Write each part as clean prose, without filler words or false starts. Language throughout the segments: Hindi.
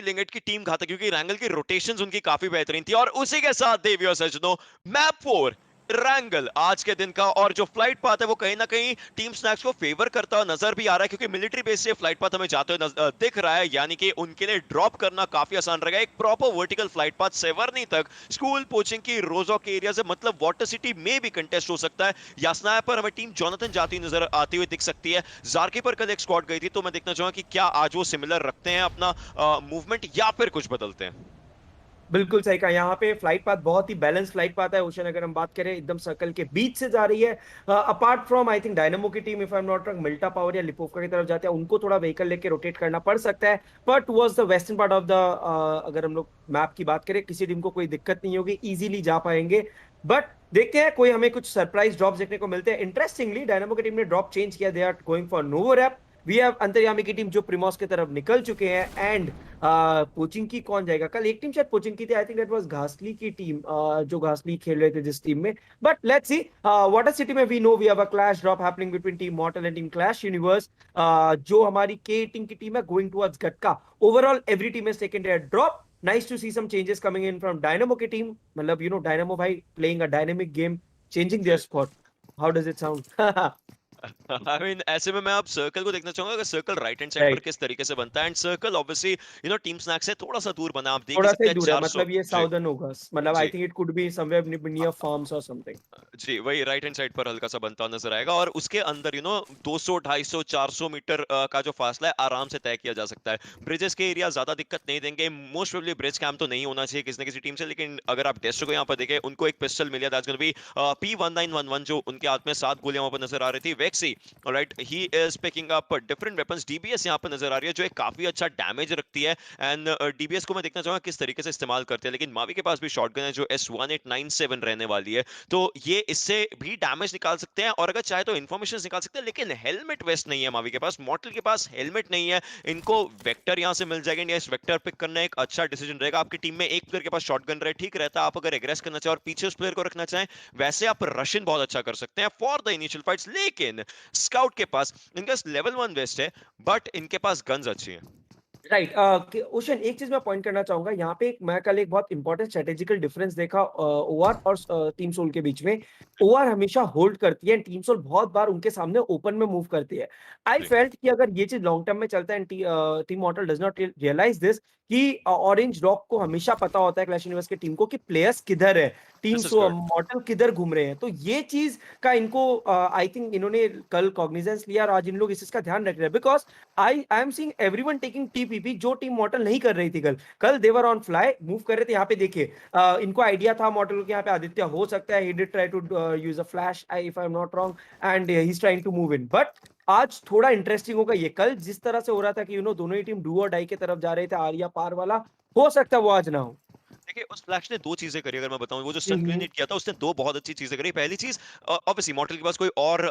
लिंगेट की टीम घातक, क्योंकि रैंगल की रोटेशंस उनकी काफी बेहतरीन थी। और उसी के साथ देवी और सज्जनों, मैप 4 रैंगल आज के दिन का, और जो फ्लाइट पाथ है वो कहीं ना कहीं टीम स्नैक्स को फेवर करता हुआ नजर भी आ रहा है, क्योंकि मिलिट्री बेस से फ्लाइट पाथ हमें जाते हुए दिख रहा है। यानी कि उनके लिए ड्रॉप करना काफी आसान रहेगा। एक प्रॉपर वर्टिकल फ्लाइट पाथ सेवर्नी तक, स्कूल कोचिंग की रोजो के एरिया से, मतलब वाटर सिटी में भी कंटेस्ट हो सकता है। यासनाया पर हमें टीम जोनाथन जाती नजर आती हुई दिख सकती है। जारकी पर कल एक स्क्वाड गई थी, तो मैं देखना चाहूंगा कि क्या आज वो सिमिलर रखते हैं अपना मूवमेंट या फिर कुछ बदलते हैं। बिल्कुल सही कहा। यहाँ पे फ्लाइट पाथ बहुत ही बैलेंस फ्लाइट पाथ है। ओशन अगर हम बात करें एकदम सर्कल के बीच से जा रही है। Apart from I think Dynamo की टीम, if I am not wrong, मिल्टा पावर या लिपोवका की तरफ जाते हैं, उनको थोड़ा व्हीकल लेके रोटेट करना पड़ सकता है। पर towards the western part of the, अगर हम लोग मैप की बात करें, किसी टीम को कोई दिक्कत नहीं होगी, इजीली जा पाएंगे। बट देखते हैं कोई हमें कुछ सरप्राइज ड्रॉप देखने को मिलते हैं। इंटरेस्टिंगली डायनामो की टीम ने ड्रॉप चेंज किया, they are going for Novorepnoye. We have Antaryami की टीम जो प्रिमोस की तरफ निकल चुके हैं। एंड कोचिंग की कौन जाएगा कल? एक टीम शायद कोचिंग की थी, आई थिंक दैट वाज घासली की टीम, जो घासली खेल रहे थे जिस टीम में। But let's see water city में we know we have a clash drop happening between team Mortal and team Clash Universe. जो हमारी के टीम की टीम है going towards Gatka. Overall every team is taken their drop. Nice to see some changes coming in from Dynamo की टीम। मतलब डायनामो भाई playing a dynamic game, changing their spot. How does it sound? I mean ऐसे में मैं अब सर्कल को देखना चाहूंगा कि सर्कल राइट हैंड साइड पर राइट, किस तरीके से बनता है। And circle obviously team snack से थोड़ा सा दूर बना, आप देख ही थोड़ा सा सकते ही हैं, दूर है, 400। मतलब ये जी साउदर्न होगा। मतलब आई जी। Think it could be somewhere near farms और समथिंग। जी, वही राइट हैंड साइड पर हल्का सा बनता हुआ नजर आएगा, और उसके अंदर 200 250 400 मीटर का जो फासला है आराम से तय किया जा सकता है। ब्रिजेस के एरिया ज्यादा दिक्कत नहीं देंगे। मोस्ट प्रोबेबली ब्रिज कैंप तो नहीं होना चाहिए किसी न किसी टीम से, लेकिन अगर आप डेस्ट्रो को यहाँ पर देखें, उनको एक पिस्टल मिली है, दैट्स गोना बी P1911, जो उनके हाथ में 7 गोलियां वहां पर नजर आ रही थी। वेक्सी, alright, he is picking up different weapons. DBS यहाँ पर नजर आ रही है, जो एक काफी अच्छा डैमेज रखती है। एंड डीबीएस को मैं देखना चाहूंगा किस तरीके से इस्तेमाल करते हैं। लेकिन मावी के पास भी शॉटगन है जो S1897 रहने वाली है, तो ये इससे भी डैमेज निकाल सकते हैं, और अगर चाहे तो इन्फॉर्मेशन निकाल सकते हैं। लेकिन हेलमेट वेस्ट नहीं है मावी के पास, मॉर्टल के पास हेलमेट नहीं है। इनको वेक्टर यहां से मिल जाएगा, इंडिया इस वेक्टर पिक करना एक अच्छा डिसीजन रहेगा। आपकी टीम में एक प्लेयर के पास शॉटगन रहे, ठीक रहता है। आप अगर एग्रेस करना चाहें और पीछे उस प्लेयर को रखना चाहें, वैसे आप रशियन बहुत अच्छा कर सकते हैं फॉर द इनिशियल फाइट्स। लेकिन स्काउट के पास, इनके पास लेवल 1 वेस्ट है, बट इनके पास गन्स अच्छी है। राइट। ओशन, एक चीज मैं पॉइंट करना चाहूंगा यहाँ पे। मैं कल एक बहुत इंपॉर्टेंट स्ट्रेटेजिकल डिफरेंस देखा ओआर और टीम सोल के बीच में। ओआर हमेशा होल्ड करती है, टीम सोल बहुत बार उनके सामने ओपन में मूव करती है। आई जी, फेल्ट कि अगर ये चीज लॉन्ग टर्म में चलता है, team Mortal does not realise this, कि ऑरेंज रॉक को हमेशा पता होता है क्लैश यूनिवर्स की टीम को कि प्लेयर्स किधर है, टीम दिस इज गुड। मॉर्टल किधर घूम रहे हैं। तो ये चीज का इनको आई थिंक इन्होंने कल कॉग्निजेंस लिया, और आज इन लोग इस चीज का ध्यान रख रहे हैं। Because I am seeing everyone taking TPP, जो टीम मॉर्टल नहीं कर रही थी कल। कल देवर ऑन फ्लाई मूव कर रहे थे। यहाँ पे देखिए, इनको आइडिया था मॉर्टल के यहाँ पे आदित्य हो सकता है, he did try to use a flash, if I am not wrong, and he is trying to move in. But आज थोड़ा इंटरेस्टिंग होगा ये। कल जिस तरह से हो रहा था कि दोनों ही टीम डू और डाई की तरफ जा रहे थे, आर्या पार वाला, हो सकता है वो आज ना हो। देखिए, उस फ्लैश ने दो चीजें करी, अगर मैं बताऊं, वो जो सन हम्म। ग्रेनेड किया था उसने दो बहुत अच्छी चीजें करी। पहली चीज, ऑब्वियसली मॉर्टल के पास कोई और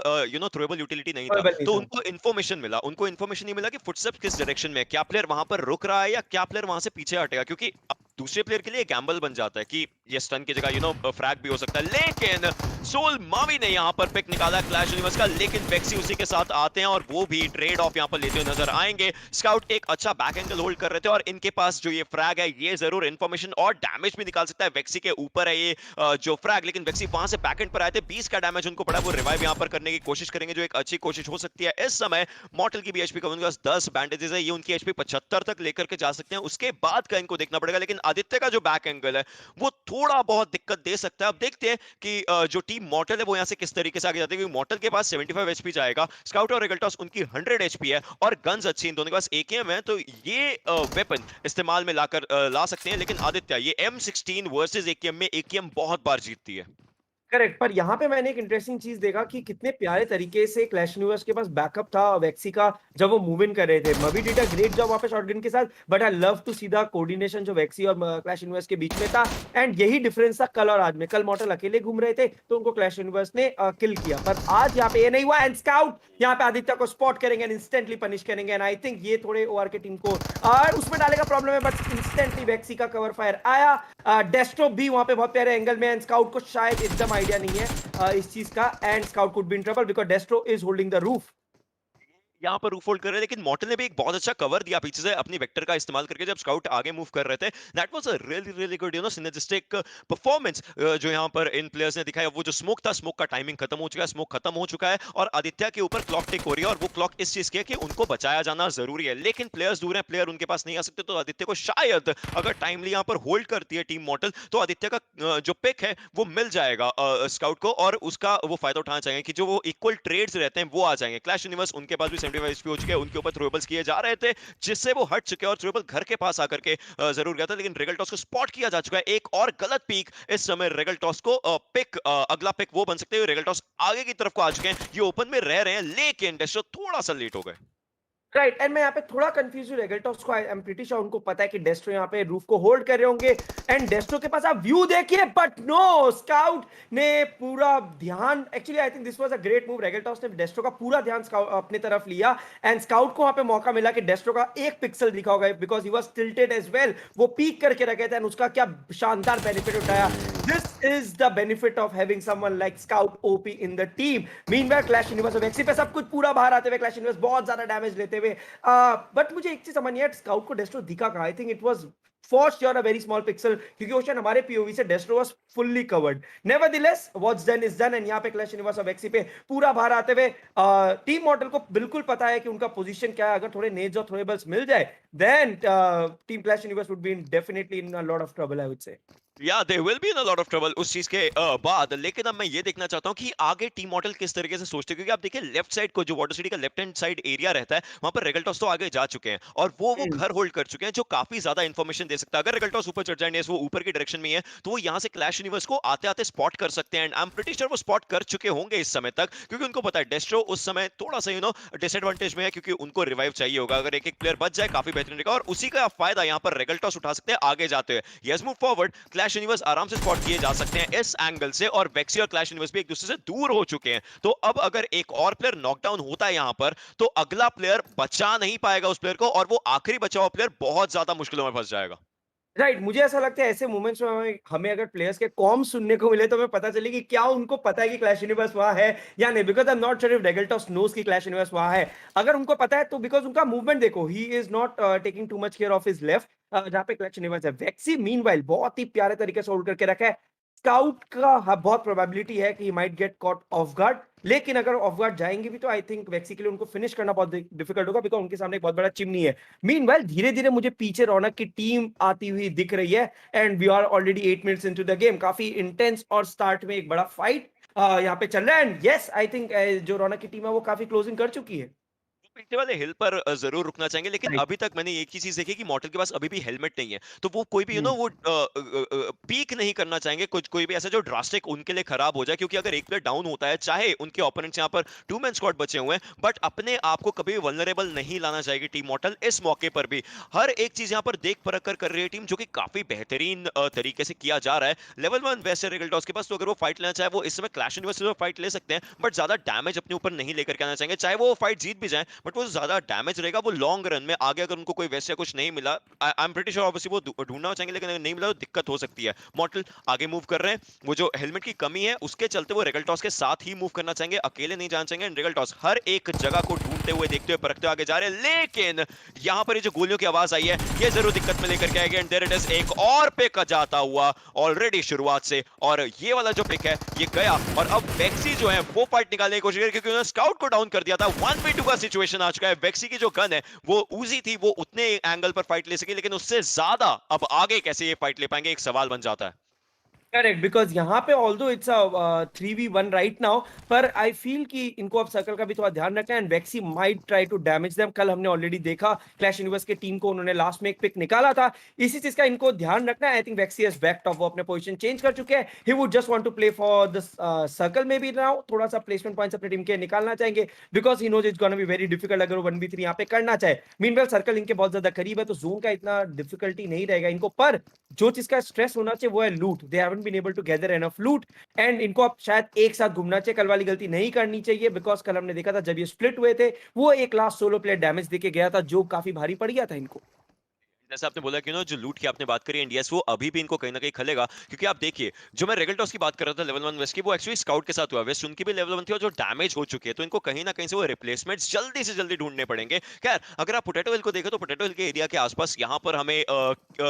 थ्रोएबल यूटिलिटी नहीं था, नहीं तो था। उनको इन्फॉर्मेशन मिला। उनको इन्फॉर्मेशन नहीं मिला कि फुटस्टेप्स किस डायरेक्शन में है, क्या प्लेयर वहां पर रुक रहा है या क्या प्लेयर वहां से पीछे हटेगा, क्योंकि अब दूसरे प्लेयर के लिए गैम्बल बन जाता है कि ये स्टन की जगह फ्रैग भी हो सकता है। लेकिन सोल मावी ने यहाँ पर पिक निकाला क्लैश यूनिवर्स का, लेकिन वेक्सी उसी के साथ आते हैं और वो भी ट्रेड ऑफ यहाँ पर लेते हुए नजर आएंगे। स्काउट एक अच्छा बैक एंगल होल्ड कर रहे थे, और इनके पास जो ये फ्रैग है, ये जरूर इन्फॉर्मेशन और डैमेज भी निकाल सकता है। वेक्सी के ऊपर है ये जो फ्रैग, लेकिन वेक्सी वहां से बैक एंड पर आए थे, 20 का डैमेज उनको पड़ा। वो रिवाइव यहाँ पर करने की कोशिश करेंगे, जो एक अच्छी कोशिश हो सकती है इस समय। मॉर्टल की भी एचपी का उनके पास 10 बैंडेजेस है, ये उनकी एचपी 75 तक लेकर के जा सकते हैं। उसके बाद का इनको देखना पड़ेगा, लेकिन आदित्य का जो बैक एंगल है वो थोड़ा बहुत दिक्कत दे सकता है। अब देखते हैं कि जो टीम मॉर्टल है वो यहाँ से किस तरीके से आगे जाती है, क्योंकि मॉर्टल के पास 75 एचपी जाएगा, स्काउट और रेगल्टॉस उनकी 100 एचपी है, और गन्स अच्छी इन दोनों के पास एकेएम है, तो ये वेपन इस्तेमाल में लाकर ला सकते हैं। लेकिन आदित्य, ये M16 वर्सेस एकेएम में एकेएम बहुत बार जीतती है। करेक्ट। पर यहाँ पे मैंने एक इंटरेस्टिंग चीज देखा कि कितने प्यारे तरीके से क्लैश यूनिवर्स के पास बैकअप था वेक्सी का, जब वो मूव इन कर रहे थे। Mavi did a great job वहाँ पे शॉटगन के साथ, but I love to see the coordination जो वेक्सी और क्लैश यूनिवर्स के बीच में था। एंड यही डिफरेंस था कल और आज में। कल मॉर्टल अकेले घूम रहे थे तो उनको क्लैश यूनिवर्स ने किल किया, पर आज यहाँ पे ये नहीं हुआ। एंड स्काउट यहाँ पे आदित्य को स्पॉट करेंगे एंड इंस्टेंटली पनिश करेंगे। एंड आई थिंक ये थोड़े ओआर के टीम को उसमें डालेगा प्रॉब्लम है, बट इंस्टेंटली वेक्सी का कवर फायर आया। डेस्टो भी वहां पे बहुत प्यारे एंगल में, एंड स्काउट को शायद एकदम आइडिया नहीं है इस चीज का, and scout could be in trouble because डेस्ट्रो is holding the roof. यहाँ पर रूफ होल्ड कर रहे हैं, लेकिन मॉर्टल ने भी एक बहुत अच्छा कवर दिया पीछे से अपनी वेक्टर का इस्तेमाल करके जब स्काउट आगे मूव कर रहे थे। That was a really really good synergistic performance जो यहाँ पर इन प्लेयर्स ने दिखाया। वो जो स्मोक था, स्मोक का टाइमिंग खत्म हो चुका है, स्मोक खत्म हो चुका है और आदित्य के ऊपर क्लॉक टिक हो रही है और वो क्लॉक इस चीज की है कि उनको बचाया जाना जरूरी है। लेकिन प्लेयर्स दूर हैं, प्लेयर उनके पास नहीं आ सकते, तो आदित्य को शायद अगर टाइमली यहाँ पर होल्ड करती है टीम मॉर्टल तो आदित्य का जो पिक है वो मिल जाएगा स्काउट को और उसका वो फायदा उठाना चाहिए कि जो वो इक्वल ट्रेड्स रहते हैं वो आ जाएंगे। क्लैश यूनिवर्स उनके पास भी 75 एचपी हो चुके हैं, उनके ऊपर थ्रोएबल्स किए जा रहे थे जिससे वो हट चुके हैं और थ्रोएबल घर के पास आकर के जरूर गया था, लेकिन रेगल टॉस को स्पॉट किया जा चुका है। एक और गलत पीक इस समय रेगल टॉस को पिक अगला पिक वो बन सकते हैं। रेगल टॉस आगे की तरफ को आ चुके हैं, ये ओपन में रह रहे हैं, लेकिन डेस्ट्रो थोड़ा सा लेट हो गए। राइट एंड मैं यहाँ पे थोड़ा कंफ्यूज हूँ रेगल्टॉस को। आई एम प्रीटी श्योर उनको पता है कि डेस्ट्रो यहाँ पे रूफ को होल्ड कर रहे होंगे एंड डेस्ट्रो के पास आप व्यू देखिए, बट नो, स्काउट ने पूरा ध्यान, actually I think this was a great move. रेगल्टॉस ने डेस्ट्रो का पूरा ध्यान अपनी तरफ लिया एंड स्काउट को वहां पे मौका मिला कि डेस्ट्रो का एक पिक्सल दिखा होगा because he was tilted as well. वो पीक करके रखे थे एंड उसका क्या शानदार बेनिफिट उठाया। This is the benefit of having someone like Scout OP in the team. Meanwhile Clash Universe वेक्सी पे सब कुछ पूरा बाहर आते हुए क्लैश यूनिवर्स बहुत ज्यादा डैमेज लेते हुए। बट मुझे एक चीज समझ नहीं आया, स्काउट को डेस्ट्रो दिखा कहां? I think it was for sure a very small pixel, क्योंकि ओशन हमारे पीओवी से डेस्ट्रो was fully covered. Nevertheless what's done is done and यहां पे क्लैश यूनिवर्स ऑफ एक्सी पे पूरा बाहर आते हुए टीम मॉडल को बिल्कुल पता है कि उनका पोजीशन क्या है। अगर थोड़े नेड्स और थ्रोएबल्स मिल जाए then team Clash Universe would be in definitely in a lot of trouble, I would say. या they will be in a lot of trouble उस चीज के बाद। लेकिन अब मैं ये देखना चाहता हूँ कि आगे टीम मॉडल किस तरीके से सोचते हैं, क्योंकि आप देखिए लेफ्ट साइड को जो वाटर सिटी का लेफ्ट हैंड साइड एरिया रहता है वहां पर रेगल्टॉस तो आगे जा चुके हैं और वो घर होल्ड कर चुके हैं जो काफी ज्यादा इंफॉर्मेशन दे सकता है। अगर रेगल्टॉस ऊपर चढ़ जाएंगे, वो ऊपर की डायरेक्शन में है, तो वो यहाँ से क्लैश यूनिवर्स को आते आते स्पॉट कर सकते हैं and I am pretty sure वो स्पॉट कर चुके होंगे इस समय तक, क्योंकि उनको पता है डेस्ट्रो उस समय थोड़ा सा डिसएडवांटेज में है, क्योंकि उनको रिवाइव चाहिए होगा। अगर एक एक प्लेयर बच जाए काफी बेहतरीन रहेगा और उसी का फायदा यहाँ पर रेगल्टॉस उठा सकते हैं आगे जाते हुए। Yes, move forward, clash universe आराम से स्पॉट किए जा सकते हैं इस एंगल से और वेक्सी और क्लैश यूनिवर्स भी एक दूसरे से दूर हो चुके हैं। तो अब अगर एक और प्लेयर नॉकडाउन होता है यहां पर तो अगला प्लेयर बचा नहीं पाएगा उस प्लेयर को और वो आखिरी बचा हुआ प्लेयर बहुत ज्यादा मुश्किलों में फंस जाएगा। राइट, मुझे ऐसा लगता है ऐसे मोमेंट्स में हमें अगर प्लेयर्स के कॉम सुनने को मिले तो हमें पता चले कि क्या उनको पता है कि क्लैश यूनिवर्स वहां है या नहीं। Because I am not sure if Regaltos knows कि क्लैश यूनिवर्स वहां है। अगर उनको पता है तो बिकॉज उनका मूवमेंट देखो, he is not taking too much care of his left जहां पे क्लैश यूनिवर्स है। वेक्सी मीनवाइल बहुत ही प्यारे तरीके से होल्ड करके रखा है। स्काउट का बहुत प्रोबेबिलिटी है कि might get caught of guard, लेकिन अगर ऑफ गार्ड जाएंगे भी तो आई थिंक वेक्सी के लिए उनको फिनिश करना बहुत डिफिकल्ट होगा बिकॉज उनके सामने एक बहुत बड़ा चिमनी है। मीनवाइल धीरे धीरे मुझे पीछे रौनक की टीम आती हुई दिख रही है and we are already 8 minutes into the game. काफी इंटेंस और स्टार्ट में एक बड़ा फाइट यहाँ पे चल रहा है एंड यस आई थिंक जो रौनक की टीम है वो काफी क्लोजिंग कर चुकी है। पीछे वाले हिल पर जरूर रुकना चाहेंगे, लेकिन राइट। अभी तक मैंने एक ही चीज देखी कि मॉर्टल के पास अभी भी हेलमेट नहीं है, तो वो कोई भी वो पीक नहीं करना चाहेंगे कुछ कोई भी ऐसा जो ड्रास्टिक उनके लिए खराब हो जाए, क्योंकि अगर एक प्लेयर डाउन होता है चाहे उनके ओपोनेंट्स यहाँ पर टू मैन स्क्वाड बचे हुए हैं, बट अपने आप को कभी वल्नरेबल नहीं लाना चाहेगी टीम मॉर्टल इस मौके पर भी। हर एक चीज यहाँ पर देख परख कर रही है टीम, जो कि काफी बेहतरीन तरीके से किया जा रहा है। लेवल 1 वैसे रेगल्टॉस के पास, तो अगर वो फाइट लेना चाहे वो इस समय क्लैश यूनिवर्स से फाइट ले सकते हैं, बट ज्यादा डैमेज अपने ऊपर नहीं लेकर के आना चाहेंगे। चाहे वो फाइट जीत भी जाए बट वो ज्यादा डैमेज रहेगा वो लॉन्ग रन में। आगे अगर उनको कोई वैसे कुछ नहीं मिला, आई एम प्रीटी श्योर ऑब्वियसली वो ढूंढना चाहेंगे, लेकिन अगर नहीं मिला तो दिक्कत हो सकती है। मॉर्टल आगे मूव कर रहे हैं, वो जो हेलमेट की कमी है उसके चलते वो रेगल्टॉस के साथ ही मूव करना चाहेंगे, अकेले नहीं जाना चाहेंगे। रेगल्टॉस हर एक जगह को ढूंढते हुए देखते हुए परखते हुए आगे जा रहे हैं, लेकिन यहां पर ये जो गोलियों की आवाज आई है ये जरूर दिक्कत में लेकर के आएगी एंड देयर इट इज एक और पिक जाता हुआ ऑलरेडी शुरुआत से, और ये वाला जो पिक है ये गया और अब वेक्सी जो है वो फाइट निकालने की कोशिश करें, क्योंकि उन्होंने स्काउट को डाउन कर दिया था। 1v2 का सिचुएशन आ चुका है। वेक्सी की जो गन है वो उजी थी, वो उतने एंगल पर फाइट ले सकी, लेकिन उससे ज्यादा अब आगे कैसे ये फाइट ले पाएंगे एक सवाल बन जाता है। करेक्ट, बिकॉज यहाँ पे although it's a 3v1 right now, पर आई फील कि इनको अब सर्कल का भी थोड़ा ध्यान रखना है and Vexy might try to damage them. कल हमने ऑलरेडी देखा क्लैश यूनिवर्स की टीम को उन्होंने लास्ट में एक पिक निकाला था, इसी चीज का इनको ध्यान रखना है। I think Vexy has backed off, वो अपने पोजीशन चेंज कर चुके हैं। He would just want to play for the circle में भी नाउ, थोड़ा सा प्लेसमेंट पॉइंट्स अपनी टीम के निकालना चाहेंगे because he knows it's gonna be very difficult अगर वो 1v3 यहाँ पे करना चाहे। मीनवेल सर्कल इनके बहुत ज्यादा करीब है तो जोन का इतना डिफिकल्टी नहीं रहेगा इनको, पर जो चीज का स्ट्रेस होना चाहिए वो है loot. They haven't been able to gather enough loot and इनको अब शायद एक साथ घूमना चाहिए। कल वाली गलती नहीं करनी चाहिए बिकॉज कल हमने देखा था जब ये स्प्लिट हुए थे वो एक लास्ट सोलो प्लेयर डैमेज देके गया था जो काफी भारी पड़ गया था इनको। जैसे आपने बोला कि जो लूट की आपने बात करी एंड यस वो अभी भी इनको कहीं ना कहीं खलेगा, क्योंकि आप देखिए जो मैं रेगल की बात कर रहा था लेवल 1 वेस्ट की, वो एक्चुअली स्काउट के साथ हुआ। वेस्ट उनकी भी लेवल 1 थी और जो डैमेज हो चुकी है, तो इनको कहीं ना कहीं से वो रिप्लेसमेंट्स जल्दी से जल्दी ढूंढने पड़ेंगे। खैर अगर आप पोटैटो हिल को देखें तो पोटैटो हिल के एरिया के आसपास यहाँ पर हमें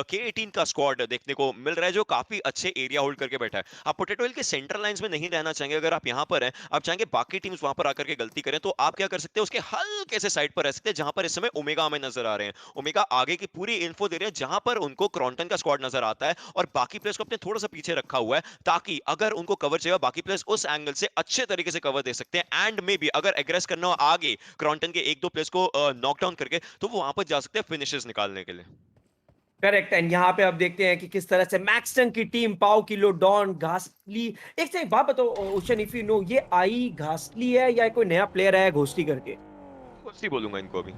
K18 का स्क्वाड देखने को मिल रहा है, जो काफी अच्छे एरिया होल्ड करके बैठा है। आप पोटैटो हिल के सेंटर लाइंस में नहीं रहना चाहेंगे, अगर आप यहाँ पर हैं, आप चाहेंगे बाकी टीम्स वहां पर आकर के गलती करें, तो आप क्या कर सकते हैं, उसके हल्के से साइड पर रह सकते हैं, जहां पर इस समय ओमेगा हमें नजर आ रहे हैं। ओमेगा आगे की पूरी इन्फो दे रहे हैं, जहां पर उनको क्रॉन्टन का स्क्वाड नजर आता है और बाकी प्लेयर्स को अपने थोड़ा सा पीछे रखा हुआ है, ताकि अगर उनको कवर चाहिए बाकी प्लेयर्स उस एंगल से अच्छे तरीके से कवर दे सकते हैं। एंड मे बी अगर एग्रेस करना हो आगे क्रॉन्टन के एक दो प्लेयर्स को नॉकडाउन करके, तो वो वहां पर जा सकते हैं फिनिशेस निकालने के लिए। करेक्ट। एंड यहाँ पे आप देखते हैं कि किस तरह से मैक्सटन की टीम, पाओ किलो, डॉन, घासली। एक से एक बात बताओ ओशन, इफ यू नो, ये आई घासली है या कोई नया प्लेयर है घोस्टी करके? कुछ नहीं बोलूंगा इनको अभी।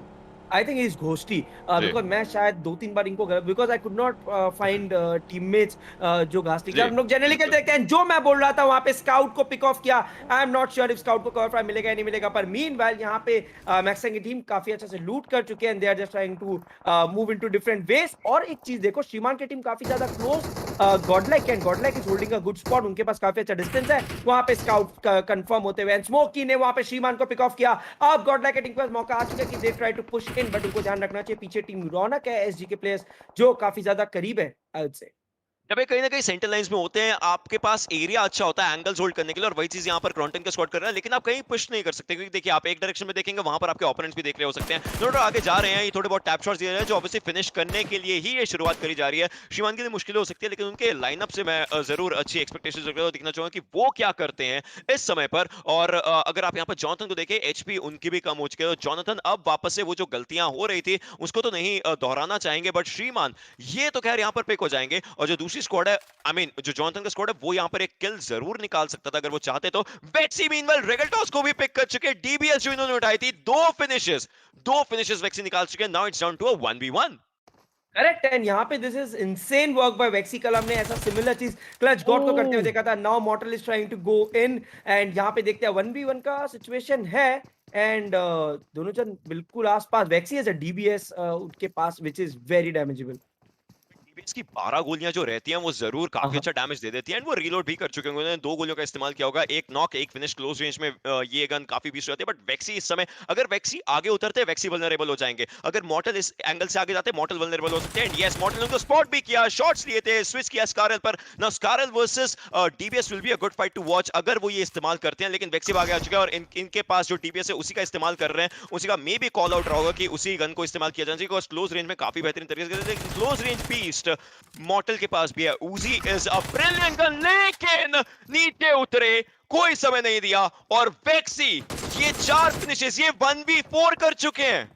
आई थिंक इज घोस्टी, जी बिकॉज मैं शायद 2-3 बार इनको, because I could not find teammates जो घासली के, जी हम लोग जनरली बिल्कुल। कहते हैं जो मैं बोल रहा था वहां पे स्काउट को पिक ऑफ किया। आई am not sure if scout को कवर फाइव मिलेगा या नहीं मिलेगा, पर मीनवाइल यहाँ पे मैक्सन की टीम काफी अच्छे से लूट कर चुके हैं, they are just trying to move into different ways. और एक चीज देखो, श्रीमान की टीम काफी ज्यादा close Godlike, and Godlike is holding a good spot, उनके पास काफी अच्छा डिस्टेंस है वहां पे स्काउट कंफर्म होते हुए। स्मोकी ने वहां पे श्रीमान को पिक ऑफ किया। अब गॉडलाइक की टीम के पास मौका आ चुका है कि they try to push in, but उनको ध्यान रखना चाहिए पीछे टीम रौनक है एसजी के प्लेयर्स जो काफी ज्यादा करीब है आई वुड से। जब ये कहीं ना कहीं सेंटर लाइंस में होते हैं, आपके पास एरिया अच्छा होता है एंगल्स होल्ड करने के लिए, और वही चीज यहाँ पर क्रॉन्टन का स्क्वाड कर रहा है, लेकिन आप कहीं पुश नहीं कर सकते, क्योंकि देखिए आप एक डायरेक्शन में देखेंगे, वहां पर आपके ओपोनेंट्स भी देख रहे हो सकते हैं, थोड़ा आगे जा रहे हैं, ये थोड़े बहुत टैप शॉट्स दे रहे हैं, जो ऑब्वियसली फिनिश करने के लिए ही ये शुरुआत करी जा रही है। श्रीमान के लिए मुश्किल हो सकती है, लेकिन उनके लाइनअप से मैं जरूर अच्छी एक्सपेक्टेशंस रख रहा हूं, देखना चाहूंगा कि वो क्या करते हैं इस समय पर। और अगर आप यहाँ पर जॉनथन को देखें, एचपी उनकी भी कम हो चुकी है, तो जॉनथन अब वापस से वो जो गलतियां हो रही थी उसको तो नहीं दोहराना चाहेंगे, बट श्रीमान ये तो खैर यहाँ पर पिक हो जाएंगे। और जो दूसरी स्क्वाड है, आई मीन जो जॉनथन का स्क्वाड है, वो यहां पर एक किल जरूर निकाल सकता था अगर वो चाहते तो। वेक्सी मीनवेल रेगल्टॉस को भी पिक कर चुके, डीबीएस जो इन्होंने उठाई थी, दो फिनिशेस वेक्सी निकाल चुके। Now it's down to a 1v1। Correct. And यहाँ पे this is insane work by वेक्सी। कल हमने ऐसा सिमिलर चीज क्लच गॉड को करते हुए देखा था। Now Mortal is trying to go in, and यहाँ पे देखते हैं 1v1 का सिचुएशन है। एंड दोनों जन बिल्कुल आसपास, वेक्सी है डीबीएस उनके पास, विच इज वेरी डैमेजेबल। इसकी 12 गोलियां जो रहती हैं वो जरूर काफी अच्छा डैमेज दे देती हैं, एंड वो रीलोड भी कर चुके हैं। उन्होंने 2 गोलियों का इस्तेमाल किया होगा, एक नॉक एक फिनिश। क्लोज रेंज में ये गन काफी बीस्ट रहती है, बट वेक्सी इस समय, अगर वेक्सी आगे उतरते हैं, वेक्सी वल्नरेबल हो जाएंगे। अगर मॉर्टल इस एंगल से आगे जाते हैं, मॉर्टल वल्नरेबल हो सकते हैं। यस, मॉर्टल उनको स्पॉट भी किया, शॉट्स लिए थे, स्विच किया स्कारल पर। नाउ स्कारल versus DBS will be a good fight to watch अगर वो ये इस्तेमाल करते हैं, लेकिन वेक्सी आगे आ चुका है, और इनके पास जो डीबीएस है उसी का इस्तेमाल कर रहे हैं। उसी का मे बी कॉल आउट रहा होगा कि उसी गन को इस्तेमाल किया जाना चाहिए, बिकॉज क्लोज रेंज में काफी बेहतरीन तरीके से। लेकिन क्लोज रेंज बीस्ट मॉर्टल के पास भी है। उजी इज अ ब्रिलियंट गन, लेकिन नीचे उतरे, कोई समय नहीं दिया, और वेक्सी ये 4 फिनिशेस, ये 1v4 कर चुके हैं।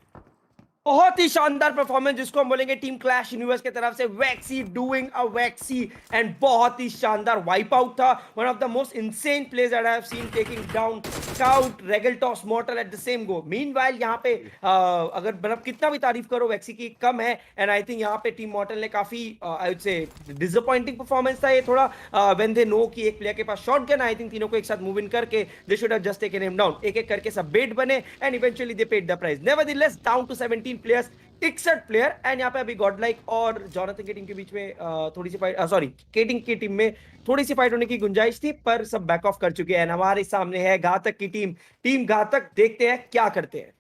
बहुत ही शानदार परफॉर्मेंस जिसको हम बोलेंगे टीम क्लैश यूनिवर्स की तरफ से, वेक्सी डूइंग अ वेक्सी, एंड बहुत ही शानदार वाइप आउट था। One of the most insane plays that I have seen, taking down Scout, Regaltos, Mortal at the same go. Meanwhile यहाँ पे अगर मतलब कितना भी तारीफ करो वेक्सी की कम है, एंड आई थिंक यहाँ पे टीम मॉर्टल ने काफी आई वुड से डिसअपॉइंटिंग परफॉर्मेंस था ये थोड़ा, व्हेन दे नो कि एक प्लेयर के पास शॉटगन है। आई थिंक तीनों को एक साथ मूव इन करके they should have just taken him down, एक एक करके सब बेट बने, and eventually they paid the price. Nevertheless down to 17 players, 61 player. And यहाँ पे अभी गॉडलाइक और जॉनथन की टीम के बीच में थोड़ी सी फाइट, सॉरी केटिंग की टीम में थोड़ी सी फाइट होने की गुंजाइश थी, पर सब बैक ऑफ कर चुके हैं। हमारे सामने है घातक की टीम, टीम घातक, देखते हैं क्या करते हैं।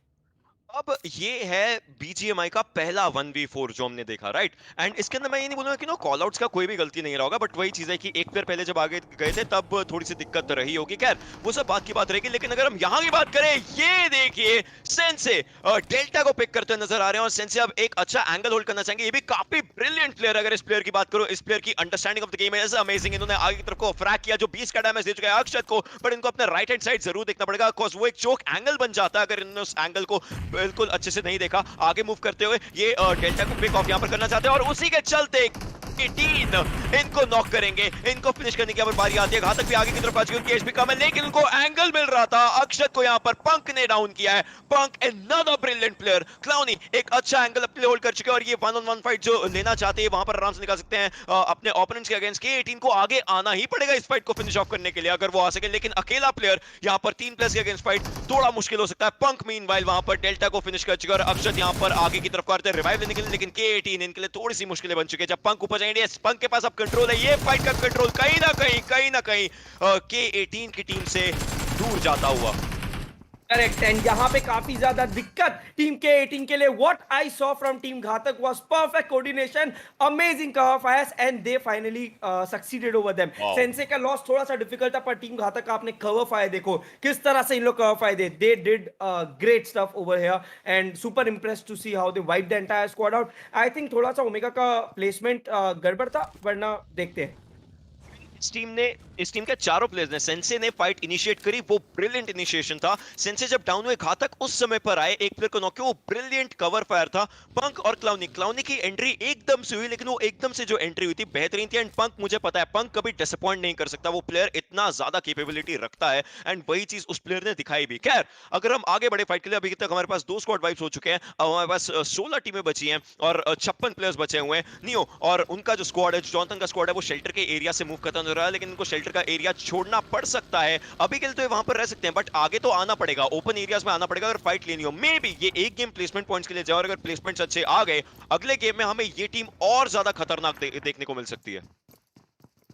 अब ये है बीजीएमआई का पहला 1v4 जो हमने देखा, राइट। एंड इसके अंदर मैं ये नहीं बोलूंगा कि कॉल आउट्स का कोई भी गलती नहीं रहा होगा, बट वही चीज है कि एक प्लेयर पहले जब आगे गए थे तब थोड़ी सी दिक्कत रही होगी। खैर वो सब बात की बात रहेगी, लेकिन अगर हम यहाँ की बात करें, ये देखिए सेंसे डेल्टा को पिक करते नजर आ रहे हैं, और सेंसे अब एक अच्छा एंगल होल्ड करना चाहेंगे। ये भी काफी ब्रिलियंट प्लेयर। अगर इस प्लेयर की बात करो, इस प्लेयर की understanding of the game is amazing. इन्होंने आगे की तरफ को फ्रैग किया, जो 20 का डैमेज दे चुका है अक्षत को, बट इनको अपने राइट हैंड साइड जरूर देखना पड़ेगा, बिकॉज वो एक चोक एंगल बन जाता है अगर इन्होंने उस एंगल को बिल्कुल अच्छे से नहीं देखा। आगे मूव करते हुए ये डेल्टा को पिक ऑफ यहां पर करना चाहते हैं, और उसी के चलते 18 इनको नॉक करेंगे, इनको फिनिश करने की अब बारी आती है। घातक भी आगे की तरफ आ चुकी है, उनकी एचपी कम है, लेकिन उनको एंगल मिल रहा था। अक्षत को यहाँ पर पंक ने डाउन किया है। पंक अनदर ब्रिलियंट प्लेयर। क्लाउनी एक अच्छा एंगल अपने होल्ड कर चुके हैं और ये 1-on-1 फाइट जो लेना चाहते हैं वहां पर आराम से निकाल सकते हैं अपने ओपोनेंट्स के अगेंस्ट। K18 को आगे आना ही पड़ेगा इस फाइट को फिनिश ऑफ करने के लिए अगर वो आ सके, लेकिन अकेला प्लेयर यहाँ पर 3 प्लस के अगेंस्ट फाइट थोड़ा मुश्किल हो सकता है। पंक मीनवाइल वहां पर डेल्टा को फिनिश कर चुका है और अक्षत यहाँ पर आगे की तरफ करते हैं रिवाइव लेने के लिए, लेकिन K18 इनके लिए थोड़ी सी मुश्किलें बन चुकी है। जब पंक ऊपर जाएंगे, पंक के पास अब कंट्रोल है, ये फाइट का कंट्रोल कहीं ना कहीं K18 की टीम से दूर जाता हुआ। करेक्ट, एंड यहाँ पे काफी ज्यादा दिक्कत टीम के 18 के लिए। What I saw from team Ghatak was perfect coordination, amazing cover fires and they finally succeeded over them. सेंसे का लॉस थोड़ा सा डिफिकल्ट था, पर टीम घातक का आपने कवर फायर देखो किस तरह से इन लोग cover fire they did great stuff over here and super impressed to see how they wipe the entire squad out. I think थोड़ा सा ओमेगा का प्लेसमेंट गड़बड़ था, वरना देखते हैं। इस टीम के चारों प्लेयर्स ने, सेंसे ने फाइट इनिशिएट करी, वो ब्रिलियंट इनिशिएशन था। सेंसे जब डाउन हुए, घातक उस समय पर आए, एक प्लेयर को नॉक किया, वो ब्रिलियंट कवर फायर था। पंक और क्लाउनी की एंट्री एकदम से हुई, लेकिन वो एकदम से जो एंट्री हुई थी बेहतरीन थी। एंड पंक, मुझे पता है पंक कभी डिसअपॉइंट नहीं कर सकता, वो प्लेयर इतना ज्यादा कैपेबिलिटी रखता है एंड वही चीज उस प्लेयर ने दिखाई भी। खैर, अगर हम आगे बढ़े फाइट के लिए, अभी तक हमारे पास 2 स्क्वाड वाइप्स हो चुके हैं, अब हमारे पास 16 टीमें बची हैं और 56 प्लेयर्स बचे हुए हैं। नियो और उनका जो स्क्वाड है, जॉनथन का स्क्वाड है, वो शेल्टर के एरिया से मूव करता नजर आ रहा है, लेकिन उनको शेल्टर का एरिया छोड़ना पड़ सकता है। अभी के लिए तो वहां पर रह सकते हैं, बट आगे तो आना पड़ेगा, ओपन एरियाज में आना पड़ेगा अगर फाइट लेनी हो। मे बी ये एक गेम प्लेसमेंट पॉइंट्स के लिए जाए और अगर प्लेसमेंट्स अच्छे आ गए, अगले गेम में हमें ये टीम और ज्यादा खतरनाक देखने को मिल सकती है।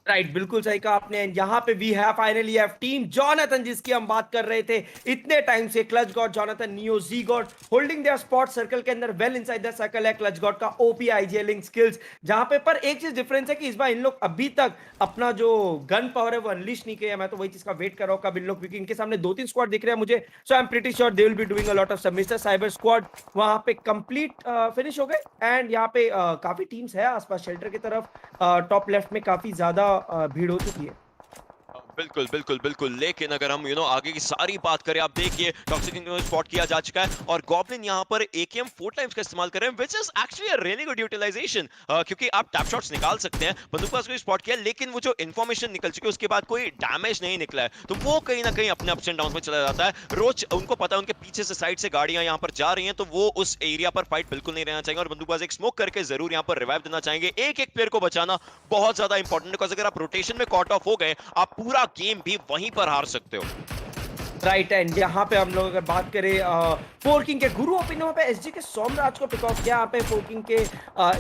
राइट, बिल्कुल सही कहा आपने। यहाँ पे we have finally have team Jonathan, जिसकी हम बात कर रहे थे इतने टाइम से। Clutch God, Jonathan, Neyo, G God holding their spot circle के अंदर, वेल इनसाइड द सर्कल है क्लच गॉड का ओपी आईजीएलिंग स्किल्स। जहां पे पर एक चीज डिफरेंस है कि इस बार इन लोग अभी तक अपना जो गन पावर है वो अनलिश नहीं किया। मैं तो वही चीज का वेट कर रहा हूँ कब इन लोग, क्योंकि इनके सामने 2-3 स्क्वाड दिख रहे हैं मुझे। So I am pretty sure they will be doing a lot of sub. Mister cyber squad वहां पे कंप्लीट फिनिश हो गए एंड यहाँ पे काफी टीम्स है आसपास शेल्टर की तरफ। टॉप लेफ्ट में काफी ज्यादा भीड़ हो चुकी है। बिल्कुल बिल्कुल बिल्कुल, लेकिन अगर हम आगे की सारी बात करें, आप देखिए टॉक्सिक इनको स्पॉट किया जा चुका है और गॉब्लिन यहां पर एकेएम 4 टाइम्स का इस्तेमाल कर रहे हैं, which is actually a really good utilisation, क्योंकि आप टैप शॉट्स निकाल सकते हैं। बंदूकबाज को स्पॉट किया, लेकिन वो जो इन्फॉर्मेशन निकल चुकी है उसके बाद कोई डैमेज नहीं निकला है, तो वो कहीं ना कहीं अपने अप्स एंड डाउन में चला जाता है। रोज उनको पता है उनके पीछे से साइड से गाड़ियां यहां पर जा रही हैं, तो वो उस एरिया पर फाइट बिल्कुल नहीं रहना चाहेंगे और बंदूकबाज एक स्मोक करके जरूर यहां पर रिवाइव देना चाहेंगे। एक एक प्लेयर को बचाना बहुत ज्यादा इंपॉर्टेंट है, बिकॉज़ अगर आप रोटेशन में कॉट ऑफ हो गए, आप पूरा गेम भी वहीं पर हार सकते हो। राइट, एंड यहाँ पे हम लोग अगर बात करें फोर्किंग के गुरु ओपी ने वहाँ पे एसजी के सोमराज को पिक ऑफ किया। यहाँ पे फोर्किंग के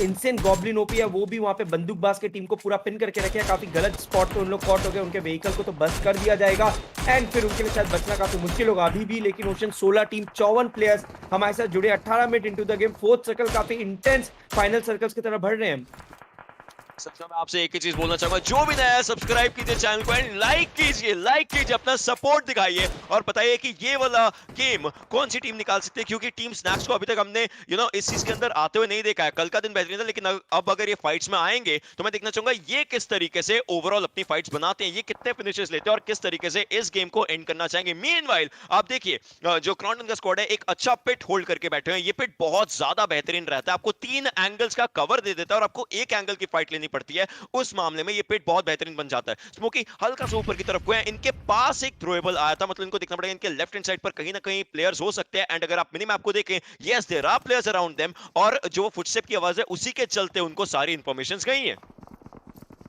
इंसेन गॉब्लिन ओपी है, वो भी वहाँ पे बंदूकबाज के टीम को पूरा पिन करके रखे हैं। काफी गलत स्पॉट पे उन लोग कॉट हो गए, उनके व्हीकल को तो बस कर दिया जाएगा एंड फिर उनके लिए शायद बचना काफी मुश्किल होगा अभी भी। लेकिन ओशन 16 टीम 54 प्लेयर्स हमारे साथ जुड़े 18 minute into the game. 4th circle काफी इंटेंस फाइनल सर्कल्स की तरफ बढ़ रहे हैं। सबसे मैं आपसे एक ही चीज बोलना चाहूंगा, जो भी नया है सब्सक्राइब कीजिए चैनल को एंड लाइक कीजिए, अपना सपोर्ट दिखाइए और बताइए कि ये वाला गेम कौन सी टीम निकाल सकती है, क्योंकि टीम स्नैक्स को अभी तक हमने इस चीज के अंदर आते हुए नहीं देखा है। कल का दिन बेहतरीन था, लेकिन अब अगर ये फाइट्स में आएंगे तो मैं देखना चाहूंगा ये किस तरीके से ओवरऑल अपनी फाइट्स बनाते हैं, ये कितने फिनिशेस लेते हैं और किस तरीके से इस गेम को एंड करना चाहेंगे। मीनवाइल आप देखिए जो क्रॉन्टन का स्क्वाड है एक अच्छा पिट होल्ड करके बैठे हैं। ये पिट बहुत ज्यादा बेहतरीन रहता है, आपको 3 एंगल्स का कवर दे देता है और आपको एक एंगल की फाइट लेनी पड़ती है। उस मामले में ये पिट बहुत बेहतरीन बन जाता है। स्मोकी हल्का सा ऊपर की तरफ गया, इनके पास एक थ्रोएबल आया था, मतलब इनको देखना पड़ेगा इनके लेफ्ट हैंड साइड पर कहीं ना कहीं प्लेयर्स हो सकते हैं। एंड अगर आप मिनी मैप को देखें, yes there are players around them, और जो फुटस्टेप की आवाज है उसी के चलते उनको सारी इंफॉर्मेशंस गई हैं।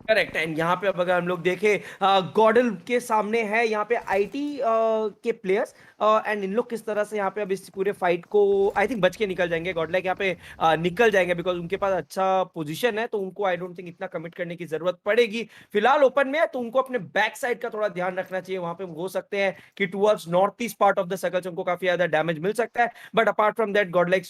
करेक्ट, एंड यहाँ पे अब अगर हम लोग देखें गॉडल के सामने है यहाँ पे आईटी के प्लेयर्स एंड इन लोग किस तरह से यहाँ पे अब इस पूरे फाइट को आई थिंक बच के निकल जाएंगे। गॉडलाइक यहाँ पे निकल जाएंगे बिकॉज उनके पास अच्छा पोजीशन है, तो उनको आई डोंट थिंक इतना कमिट करने की जरूरत पड़ेगी। फिलहाल ओपन में है तो उनको अपने बैक साइड का थोड़ा ध्यान रखना चाहिए। वहां पे हो सकते हैं कि towards north east part of the circle से उनको काफी ज्यादा डैमेज मिल सकता है, but apart from that Godlike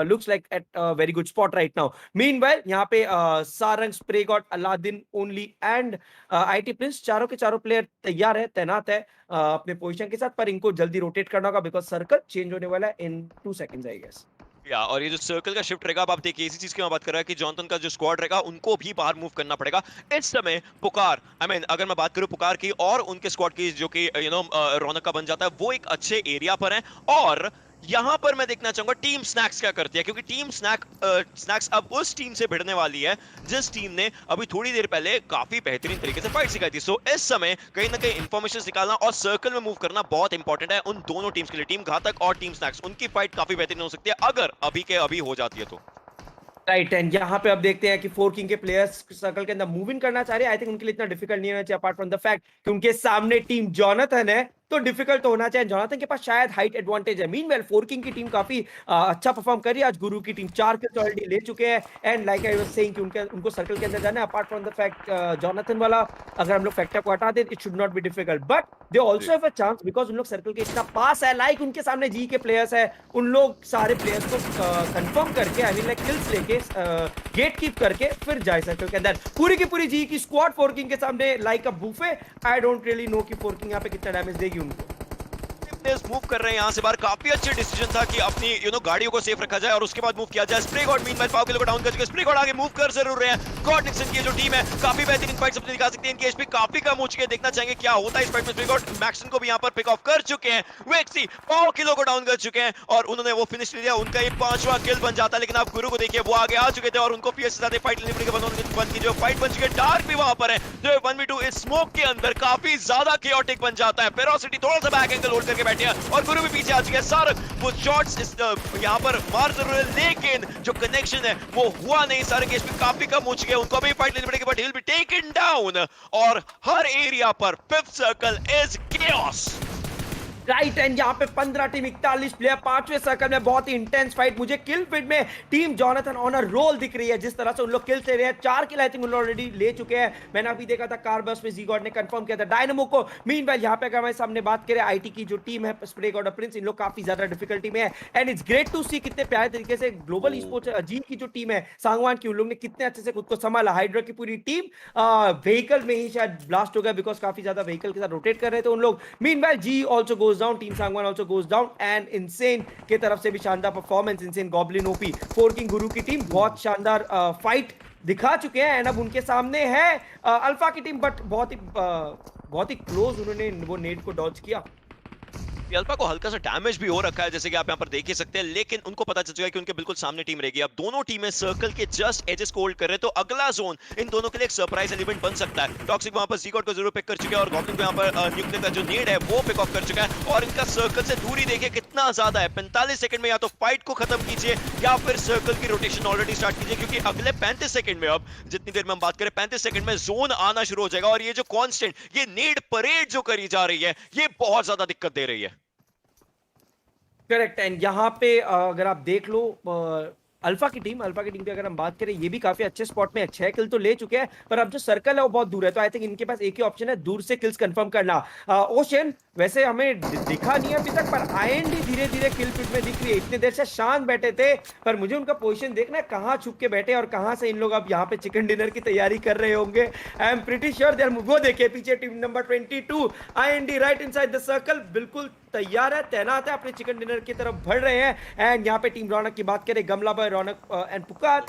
looks like at very good spot right now. Meanwhile यहाँ पे Sarang, Spray God, Aladdin only and IT Prince चारों के चारों प्लेयर तैयार है, तैनात है अपने पोजीशन के साथ, पर इनको जल्दी रोटेट करना होगा बिकॉज सर्कल चेंज होने वाला है इन 2 सेकंड्स आई गेस। या और ये जो सर्कल का शिफ्ट रहेगा, अब आप देखिए इसी चीज की मैं बात कर रहा है कि जॉनथन का जो स्क्वाड रहेगा उनको भी बाहर मूव करना पड़ेगा इस समय। पुकार अगर मैं बात करूं पुकार की और उनके स्क्वाड की, जो कि रौनक का बन जाता है, वो एक अच्छे एरिया पर है और यहाँ पर मैं देखना चाहूंगा टीम स्नैक्स क्या करती है, क्योंकि टीम स्नैक्स अब उस टीम से भिड़ने वाली है जिस टीम ने अभी थोड़ी देर पहले काफी बेहतरीन तरीके से फाइट सिखाई थी। सो इस समय कहीं ना कहीं इंफॉर्मेशन निकालना और सर्कल में मूव करना बहुत इंपॉर्टेंट है उन दोनों टीम्स के लिए। टीम घातक और टीम स्नैक्स, उनकी फाइट काफी बेहतरीन हो सकती है अगर अभी के अभी हो जाती है तो। राइट, एंड यहाँ पे अब देखते हैं कि फोर किंग के प्लेयर्स सर्कल के अंदर मूव इन करना चाह रहे हैं। आई थिंक उनके लिए इतना डिफिकल्ट नहीं होना चाहिए, अपार्ट फ्रॉम द फैक्ट कि उनके सामने टीम जॉनथन है, तो डिफिकल्ट तो होना चाहिए। जॉनथन के पास शायद हाइट एडवांटेज है। मीनवेल फोर किंग की टीम काफी अच्छा परफॉर्म कर रही है आज। गुरु की टीम 4 किल्स ऑलरेडी ले चुके हैं, and like I was saying कि उनको सर्कल के अंदर जाना है। Apart from the fact Jonathan वाला अगर हम लोग फैक्टर को हटा दें, it should not be difficult, but they also have a chance because उन लोग सर्कल के इतना पास है। लाइक उनके सामने जी के प्लेयर्स है, उन लोग सारे प्लेयर्स को कंफर्म करके, आई मीन लाइक किल्स लेके, गेट कीप करके फिर जाए सर्कल के अंदर। पूरी की पूरी जी की स्क्वाड फोर किंग के सामने like a buffet. I don't really know कि फोर किंग यहाँ पे कितना डैमेज देगी उनको। मूव कर रहे हैं यहाँ से बाहर। काफी अच्छे डिसीजन था कि अपनी गाड़ियों को सेफ रखा जाए और उसके बाद मूव किया जाए। स्प्रे गॉड मीनवाइल 5 किलो को डाउन कर चुके हैं। स्प्रे गॉड आगे मूव कर जरूर रहे हैं। गॉड निक्सन की जो टीम है काफी बेहतरीन फाइट्स अपनी दिखा सकती है। इनकी एचपी काफी कम हो चुकी है, देखना चाहेंगे क्या होता है इस फाइट में। स्प्रे गॉड मैक्सन को भी यहाँ पर पिक ऑफ कर चुके हैं। वेक्सी 5 किलो को डाउन कर चुके हैं और उन्होंने वो फिनिश लिया। उनका ये 5वां किल बन जाता है, लेकिन आप गुरु को देखिए वो आगे आ चुके थे और उनको पीएस से ज्यादा फाइट लेने के बन की जो फाइट बन चुकी है। डार्क भी वहां पर है जो 1v2 इस स्मोक के अंदर काफी ज्यादा केओटिक बन जाता है। फेरोसिटी थोड़ा सा बैक एंगल होल्ड करके बैठे हैं और गुरु भी पीछे आ चुके हैं। सारक वो शॉट्स यहाँ पर मार जरूर है, लेकिन जो कनेक्शन है वो हुआ नहीं। सारक की एचपी काफी कम हो चुकी है, उनको भी फाइट लेनी पड़ेगी, but he will be taken down. और हर एरिया पर fifth circle is chaos. Right, and यहाँ पे 15 टीम 41 प्लेयर 5वें सर्कल में बहुत ही इंटेंस फाइट। मुझे किल फीड में team Jonathan on a roll दिख रही है, जिस तरह से उन लोग किल्स ले रहे हैं। 4 किल आई थिंक उन लोग ऑलरेडी ले चुके हैं। मैंने अभी देखा था कारबस में जी-गॉड ने कंफर्म किया था डायनामो को। मीनवाइल यहाँ पे अगर हमारे सामने बात करें आईटी की जो टीम है, स्प्रे गॉड प्रिंस, इन लोग काफी ज्यादा डिफिकल्टी में है। एंड इट्स ग्रेट टू सी कितने प्यारे तरीके से ग्लोबल स्पोर्ट्स जी की जो टीम है सांगवान की, उन लोग ने कितने अच्छे से खुद को संभाला। हाइड्रा की पूरी टीम व्हीकल में ही शायद ब्लास्ट हो गया बिकॉज काफी ज्यादा व्हीकल के साथ रोटेट कर रहे थे उन लोग। मीनवाइल जी also goes down, team Sangwan also goes down, and insane की तरफ से भी शानदार performance. insane goblin OP four king गुरु की टीम बहुत शानदार फाइट दिखा चुके हैं। एंड अब उनके सामने है अल्फा की टीम, बट बहुत ही क्लोज उन्होंने वो नेट को डॉज किया। अल्फा को हल्का सा डैमेज भी हो रखा है जैसे कि आप यहाँ पर देख ही सकते हैं, लेकिन उनको पता चल चुका है कि उनके बिल्कुल सामने टीम रहेगी। अब दोनों टीमें सर्कल के जस्ट एजेस को होल्ड कर रहे हैं, तो अगला जोन इन दोनों के लिए एक सरप्राइज एलिमेंट बन सकता है। टॉक्सिक वहां पर जी-गॉड को जरूर पिक कर चुके हैं और गॉब्लिन को यहाँ पर न्यूक्लियर का जो नेड है वो पिक ऑफ कर चुका है। और इनका सर्कल से दूरी देखिए कितना ज्यादा है। 45 सेकंड में या तो फाइट को खत्म कीजिए या फिर सर्कल की रोटेशन ऑलरेडी स्टार्ट कीजिए, क्योंकि अगले 35 सेकंड में, अब जितनी देर में हम बात करें 35 सेकंड में जोन आना शुरू हो जाएगा। और ये जो कांस्टेंट ये नेड परेड जो करी जा रही है ये बहुत ज्यादा दिक्कत दे रही है। करेक्ट, एंड यहाँ पे अगर आप देख लो अल्फा की टीम की अगर हम बात करें, ये भी काफी अच्छे स्पॉट में 6 किल तो ले चुके हैं, पर अब जो सर्कल है वो बहुत दूर है। तो आई थिंक इनके पास एक ही ऑप्शन है, दूर से किल्स कंफर्म करना। ओशन वैसे हमें दिखा नहीं है अभी तक, पर आईएनडी धीरे धीरे किल फीड में दिख रही है। इतने देर से शांत बैठे थे, पर मुझे उनका पोजीशन देखना है कहाँ छुप के बैठे और कहाँ से इन लोग अब यहाँ पे चिकन डिनर की तैयारी कर रहे होंगे। I am pretty sure there. वो देखिए पीछे team number 22 IND right inside the circle, बिल्कुल तैयार है, तैनात है, अपने चिकन डिनर की तरफ बढ़ रहे हैं। एंड यहाँ पे टीम रौनक की बात करें, गमला बॉय, रौनक एंड पुकार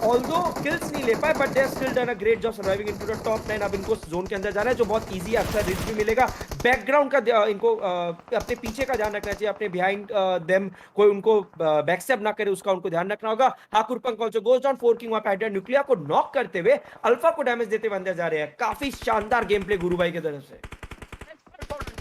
ऑल्दो किल्स नहीं ले पाए, but they still done a great job surviving into the top 9। अब इनको जोन के अंदर जाना है जो बहुत इजी है, अक्सर रिस्क भी मिलेगा। बैकग्राउंड का इनको अपने पीछे का ध्यान रखना चाहिए, अपने बिहाइंड देम कोई उनको बैकस्टेप ना करे उसका उनको ध्यान रखना होगा। हाकुर पंक ऑल्सो गोज डाउन। फोर किंग वहां पे हाइड्रा न्यूक्लियर को नॉक करते हुए अल्फा को डैमेज देते हुए अंदर जा रहे हैं। काफी शानदार गेम प्ले गुरु भाई की तरफ से।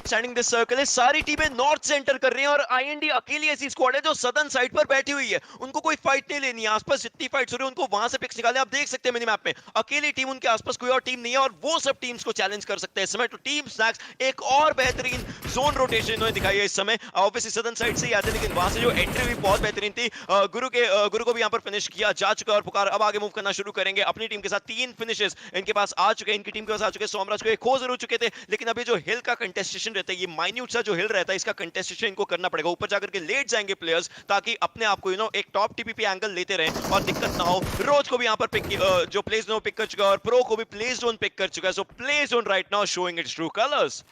स्टैंडिंग दिस सर्कल है, सारी टीमें नॉर्थ से एंटर कर रही हैं और आईएनडी अकेली ऐसी स्क्वाड है जो सदर्न साइड पर बैठी हुई है। उनको कोई फाइट नहीं लेनी है, आसपास जितनी फाइट्स हो रही है उनको वहां से पिक्स निकालने। आप देख सकते हैं मिनी मैप में अकेली टीम, उनके आसपास कोई और टीम नहीं है और वो सब टीम्स को चैलेंज कर सकते हैं इस समय। तो टीम स्नैक्स एक और बेहतरीन जोन रोटेशन इन्होंने दिखाई है इस समय। ऑब्वियसली सदर्न साइड से ही आते, लेकिन वहां से जो एंट्री हुई बहुत बेहतरीन थी। गुरु को भी यहाँ पर फिनिश किया जा चुका है और पुकार अब आगे मूव करना शुरू करेंगे अपनी टीम के साथ। 3 फिनिशेस इनके पास आ चुके हैं, इनकी टीम के पास आ चुके हैं। सोमराज को खो जरूर चुके थे, लेकिन अभी जो हिल का कंटेस्टेशन रहता है, ये माइन्यूट सा जो हिल रहता है, इसका कंटेस्टेशन इनको करना पड़ेगा। ऊपर जाकर के लेट जाएंगे प्लेयर्स ताकि अपने आप को एक टॉप टीपीपी एंगल लेते रहें और दिक्कत ना हो। रोज को भी यहाँ पर पिक जो प्ले जोन पिक कर चुका है और प्रो को भी प्ले जोन पिक कर चुका है। So play zone right now showing it's true colours.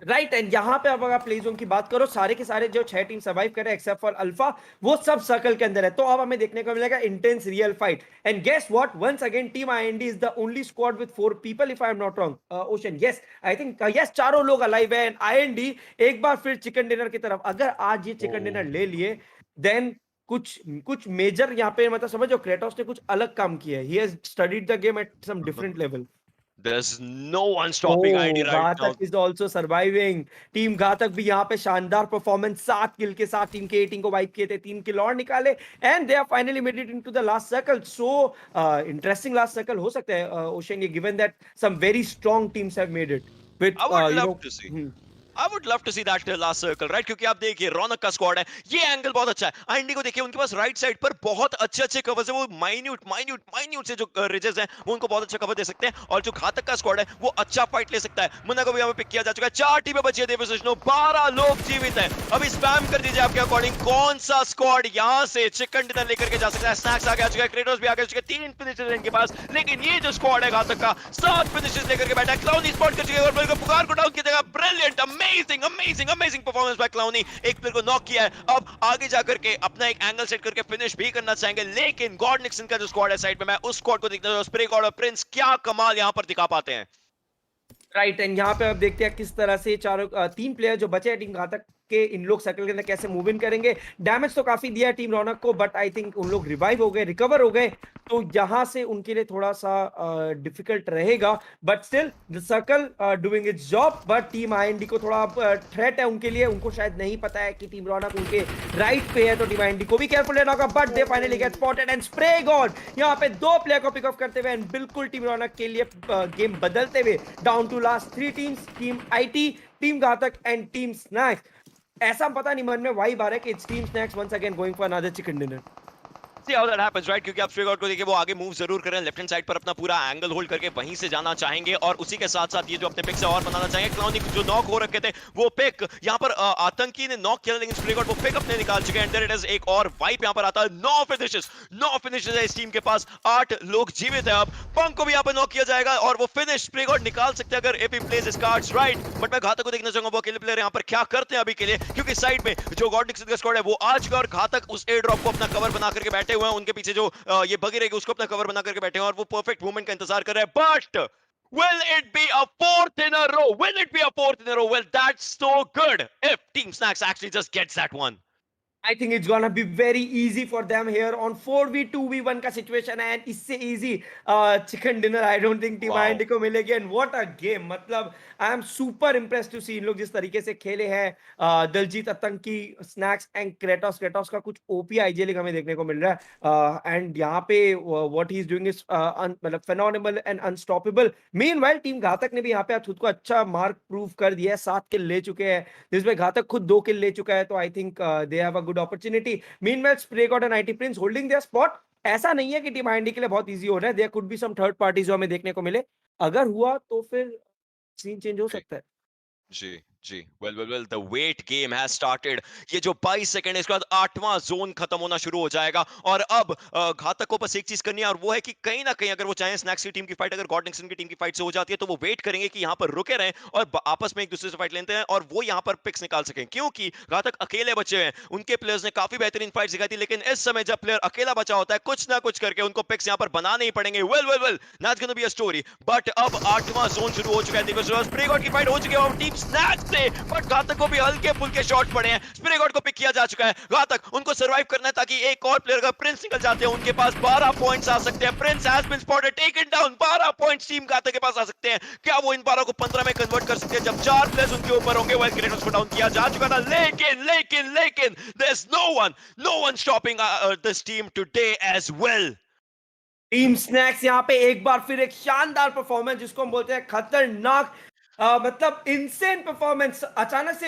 Right and यहाँ पे अब अगर आप प्ले जोन की बात करो, सारे के सारे जो 6 टीम सर्वाइव कर रहे हैं एक्सेप्ट फॉर अल्फा, वो सब सर्कल के अंदर है। तो अब हमें देखने को मिलेगा intense real fight. And guess what, once again team IND is the only squad with 4 people if I am not wrong. Ocean, yes I think yes, चारों लोग अलाइव है। एंड आईएनडी एक बार फिर चिकन डिनर की तरफ, अगर आज ये चिकन डिनर ले लिए देन कुछ कुछ मेजर यहाँ पे मतलब समझो, क्रेटोस ने कुछ अलग काम किया है। He has studied the game at some different level. There's no one stopping O, ID right now. Ghatak is also surviving. Team Ghatak भी यहाँ पे शानदार परफॉर्मेंस, 7 किल के साथ टीम के 18 को वाइप किए थे, 3 किल और निकाले and they are finally made it into the last circle. So interesting last circle हो सकता है ओशन, ये given that some very strong teams have made it with I would you love to see. No. I would love to see that last circle, right? क्योंकि आप देखिए रौनक का स्क्वाड है, ये एंगल बहुत अच्छा है। आईएनडी को देखिए, उनके पास राइट साइड पर बहुत अच्छे अच्छे कवर्स है, वो माइन्यूट से जो रिजेस हैं वो उनको बहुत अच्छा कवर दे सकते हैं। और जो घातक का स्क्वाड है वो अच्छा फाइट ले सकता है। मुन्ना को भी यहाँ पे पिक किया जा चुका है। 4 टीमें बची है देवेश, 12 लोग जीवित है। अभी स्पैम कर दीजिए आपके अकॉर्डिंग, कौन सा स्क्वाड यहाँ से चिकन डिनर लेकर के जा सकता है। स्नैक्स आगे आ चुका है, क्रेटोस भी आगे आ चुका है, 3 फिनिशेस इनके पास। लेकिन ये जो स्क्वाड है घातक का, 7 फिनिशेस लेकर के बैठा है। क्लाउनी स्पॉट कर चुके हैं और प्लेयर को पुकार को डाउन की जगह। ब्रिलियंट, अमेजिंग परफॉर्मेंस बाय क्लाउनी। एक प्लेयर को नॉक किया है, अब आगे जाकर के अपना एक एंगल सेट करके फिनिश भी करना चाहेंगे। लेकिन गॉड निक्सन का जो स्क्वाड है साइड में, मैं उस स्क्वाड को देखना चाहूंगा। स्प्रे गॉड और प्रिंस क्या कमाल यहां पर दिखा पाते हैं। राइट एंड यहाँ पे अब देखते हैं किस तरह से चारों 3 प्लेयर जो बचे हैं टीम घातक के, इन लोग सर्कल के अंदर कैसे मूव इन करेंगे। डैमेज तो काफी दिया है टीम रौनक को, बट आई थिंक उन लोग रिवाइव हो गए, रिकवर हो गए, तो यहाँ से उनके लिए थोड़ा सा डिफिकल्ट रहेगा। But still the circle doing it's job. But team IND को थोड़ा थ्रेट है उनके लिए, उनको शायद नहीं पता है कि टीम रौनक उनके राइट पे है, तो टीम आईएनडी को भी केयरफुल रहना होगा। But they finally get spotted and spray God यहाँ पे 2 प्लेयर को पिक ऑफ करते हुए एंड बिल्कुल टीम रौनक के लिए गेम बदलते हुए down to last 3 teams, team IT, team Ghatak and team Snax. ऐसा पता नहीं मन में वाइब आ रहा है कि it's team Snax once again going for another chicken dinner. See how that happens, right? क्योंकि आप स्ट्रेक आउट को देखिए, वो आगे मूव जरूर कर रहे हैं, लेफ्ट हैंड साइड पर अपना पूरा एंगल होल्ड करके वहीं से जाना चाहेंगे। और उसी के साथ साथ ये जो अपने पिक से और बनाना चाहेंगे। क्लाउनी जो नॉक हो रखे थे वो पिक यहाँ पर आतंकी ने नॉक किया, लेकिन स्ट्रेक आउट वो पिक अपने निकाल चुके हैं। इट इज एक और वाइप यहाँ पर आता है। 9 फिनिशेस है इस टीम के पास, 8 लोग जीवित है। अब पंक को भी यहाँ पर नॉक किया जाएगा और वो फिनिश स्ट्रेक आउट निकाल सकते हैं अगर AP plays his cards right. But मैं घातक को देखना चाहूंगा वो अकेले प्लेयर यहाँ पर क्या करते हैं अभी के लिए, क्योंकि साइड में जो गॉड निक्सन का स्क्वाड है वो आ चुका है और घातक उस एयर ड्रॉप को अपना कवर बना करके बैठे हुए हैं। उनके पीछे जो ये बगी रहेगी उसको अपना कवर बना करके बैठे हैं और वो परफेक्ट मूवमेंट का इंतजार कर रहे हैं। But will it be a fourth in a row? Will it be a fourth in a row? Well, that's so good if Team Snacks actually just gets that one. I think it's gonna be very easy for them here on 4v2v1 का सिचुएशन है, and इससे easy chicken dinner I don't think team IND को मिलेगी। एंड व्हाट अ गेम, मतलब I am super impressed to see इन लोग जिस तरीके से खेले हैं। दलजीत, आतंकी, स्नैक्स एंड क्रेटोस का कुछ ओपी आईजी लीग हमें देखने को मिल रहा है। एंड यहाँ पे what he is doing is मतलब phenomenal and unstoppable. Meanwhile team Ghatak ने भी यहाँ पे खुद को अच्छा मार्क प्रूव कर दिया है, 7 किल ले चुके हैं, जिसमें घातक खुद 2 किल ले चुका है। तो I think they have a good opportunity. Meanwhile Spray God and IT Prince holding their spot. ऐसा नहीं है कि टीम आईएनडी के लिए बहुत इजी हो रहा है, there could be some third parties जो हमें देखने को मिले। अगर हुआ तो फिर सीन चेंज हो सकता है। जी जी, well the wait game has started. ये जो 22 सेकंड है, इसके बाद 8वां जोन खत्म होना शुरू हो जाएगा। और अब घातक को बस एक चीज करनी है और वो है कि कहीं ना कहीं अगर वो चाहे स्नैक्स की टीम की फाइट अगर गॉड निक्सन की टीम की फाइट से हो जाती है तो वो वेट करेंगे कि यहाँ पर रुके रहें और आपस में एक दूसरे से फाइट लेते हैं और वो यहाँ पर पिक्स निकाल सकें। क्योंकि घातक अकेले बचे हैं, उनके प्लेयर्स ने काफी बेहतरीन फाइट दिखाई थी, लेकिन इस समय जब प्लेयर अकेला बचा होता है कुछ ना कुछ करके उनको पिक्स यहाँ पर बनाने ही पड़ेंगे। Well that's gonna be a story. But अब 8वां जोन शुरू हो चुका है, स्प्रे गॉड की फाइट हो चुकी है टीम स्नैक्स से, बट घातक को भी हल्के फुल्के शॉट पड़े हैं। स्प्रे गॉड को पिक किया जा चुका है। घातक उनको सर्वाइव करना है ताकि एक और प्लेयर का प्रिंस निकल जाते हैं, उनके पास 12 पॉइंट्स आ सकते हैं। Prince has been spotted, taken down. 12 points team Ghatak के पास आ सकते हैं। क्या वो इन 12 को 15 में कन्वर्ट कर सकते हैं जब 4 प्लेयर्स उनके ऊपर होंगे? वेल, क्रेटोस को डाउन किया जा चुका था, लेकिन there is no one stopping this team today as well. Team Snax यहाँ पे एक बार फिर एक शानदार परफॉर्मेंस, जिसको हम बोलते हैं खतरनाक, मतलब इनसेन परफॉर्मेंस। अचानक से